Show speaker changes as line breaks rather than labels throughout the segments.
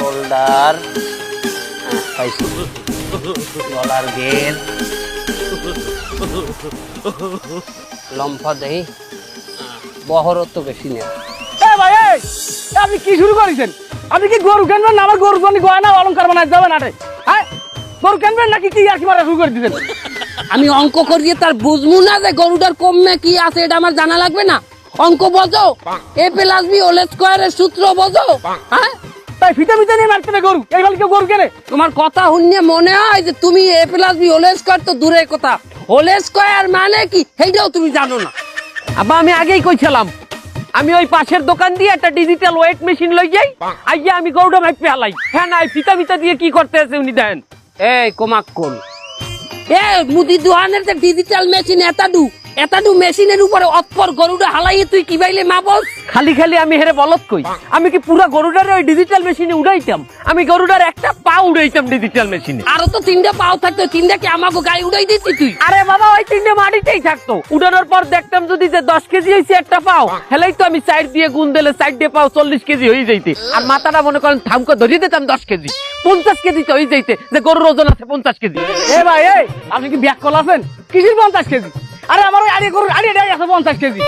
Shoulder, গলার ঘের, লম্ফা দেহি, বহরত তো বেশি নেই।
ভাই আপনি কি শুরু করেছেন? আপনি কি গরু কিনবেন না আমার গরু জন্য গয়না অলঙ্কার বানায় যাবেন আরে? হ্যাঁ, গরু কিনবেন নাকি কি আর কি মারা শুরু করে দিতেন?
আমি অঙ্ক করিয়ে তার বুঝবো না যে গরুটার কমে কি আছে, এটা আমার জানা লাগবে না? অঙ্ক বোঝো, এ প্লাস বি হোল স্কয়ারের সূত্র বোঝো? হ্যাঁ,
তাই ফিতে ফিতে নিয়ে মারতে হবে গরু, এই বলে কেউ গরু কেনে?
তোমার কথা শুনে মনে হয় যে তুমি এ প্লাস বি হোল স্কয়ার তো দূরের কথা, হোল স্কয়ার মানে কি সেইটাও তুমি জানো না।
আব্বা আমি আগেই কইছিলাম, আমি ওই পাশের দোকান দিয়ে একটা ডিজিটাল ওয়েট মেশিন লই যাই, আইয়া আমি গরুটা মাইপে হালাই। হ্যাঁ না, ফিতা মিতা দিয়ে কি করতে আছে উনি দেন।
এই কোমাক কোন এ মুদি দোকানের যে ডিজিটাল মেশিন এতাডু মেশিনের উপরে অতপর গরুটা হালাইয়ে তুই কি বাইলে মা বল?
খালি খালি আমি হেরে বলত কই, আমি কি পুরা গরুটারে ওই ডিজিটাল মেশিনে উড়াইতাম? আমি গরুটার একটা পা উড়াইতাম ডিজিটাল মেশিনে।
আরো তো 3টা পাও থাকতো, 3টা কি আমাকে গায়ে উড়াই দিতি তুই?
আরে বাবা ওই 3টে মাটিতেই থাকতো, উড়ানোর পর দেখতাম যদি যে 10 কেজি হয়েছে একটা পাও, হেলাই তো আমি সাইড দিয়ে গুণ দিলে সাইড দিয়ে পাও 40 কেজি হয়ে যাইতে। আর মাথাটা মনে করেন থামকে ধরিয়ে দিতাম 10 কেজি, 50 কেজি তো হয়ে যাইতে, যে গরুর ওজন আছে 50 কেজি।
এ ভাই আপনি কি ব্যাক কল আছেন? কিসের 50 কেজি? আরে আমার ওই আড়ি গরুর আড়িটাই আছে 50 কেজি।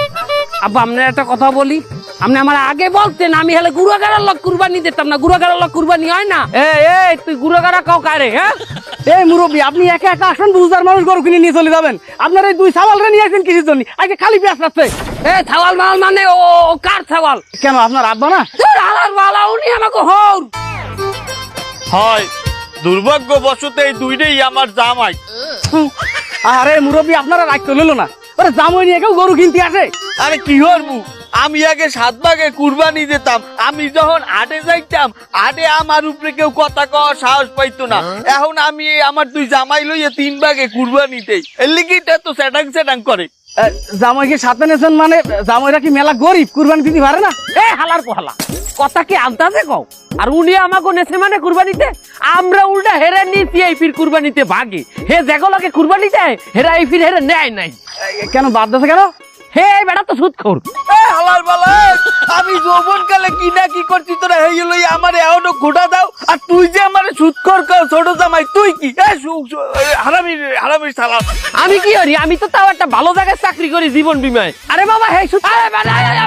আব্বা আপনার একটা কথা বলি, আপনি আমার আগে বলতেন আমি হলে গুড়াগাড়ার লোক কুরবানি দিতাম না। গুড়াগাড়ার লোক কুরবানি হয় না।
এই তুই গুড়াগাড়া কাও কারে? হ্যাঁ,
এই মুরব্বী আপনি একা একা আসেন, বুঝদার মানুষ গরু কিনে নিয়ে চলে যাবেন। আপনার এই 2 সাওয়ালরে নিয়ে আসেন কিসের জন্য? আজকে খালি পেঁয়াজ রাখছে।
এ ছাওয়াল মাল মানে ও কার ছাওয়াল?
কেন আপনার আব্বা না?
আলার বালা উনি আমাকে হর
হয় দুর্ভাগ্যবশত এই দুইটাই আমার জামাই।
আরে মুরব্বী আপনারা রাগ তো লইল না, ওরা জামই নিয়ে কেউ গরু কিনতে আসে?
আরে কি হরবু, আমি আগে 7 ভাগে কুরবানি দিতাম। আমি যখন হাটে যাইতাম, হাটে আমার উপরে কেউ কথা কওয়ার সাহস পাইতো না। এখন আমি আমার 2 জামাই লইয়া 3 ভাগে কুরবানি দেই, এর লিগিটা তো সেটাং করে।
জামাইকে সাথে নেছেন মানে জামাইরা কি মেলা গরিব, কুরবানি দিতে পারে না?
এ হালার পোহালা কথা কি আন্দাজে কও? আর উনি আমাকে নেছে মানে কুরবানিতে, আমরা উল্টা হেরে নিয়েছি এই ফির কুরবানিতে ভাগে। হে যেগুলোকে কুরবানি দেয় হেরা এই ফির হেরে নেয় নাই।
কেন বাদ দিয়েছে কেন?
হে বেটা তো সুদখোর।
হালার বালা, আমি যৌবন কালে কি না কি করছি তোরা হেই লই আমার এখনো ঘোটা দাও। আর তুই যে আমার সুদখোর কর ছোট জামাই, তুই কি হারামি সালাম।
আমি কি করি? আমি তো তাও একটা ভালো জায়গায় চাকরি করি জীবন বীমায়। আরে বাবা হে সুদ,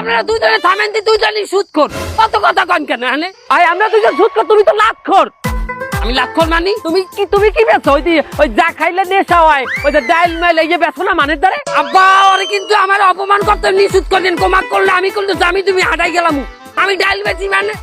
আপনারা দুইজনে থামেন, দুইজনই সুদখোর। কত কথা কন কেন? হ্যাঁ
আয় আমরা দুজন সুদখোর, তুমি তো লাখখোর।
আমি লাখখোর মানি?
তুমি কি বেচো? ওই যা খাইলে নেশা হয়, ওই যে ডাইল মাইল এই যে বেচো না মানের দ্বারে।
আব্বা ওরে কিন্তু আমার অপমান করতে নিষেধ করলেন। কোমাক করলে আমি কিন্তু আমি তুমি হাঁটাই গেলাম, আমি ডাইল বেচি মানে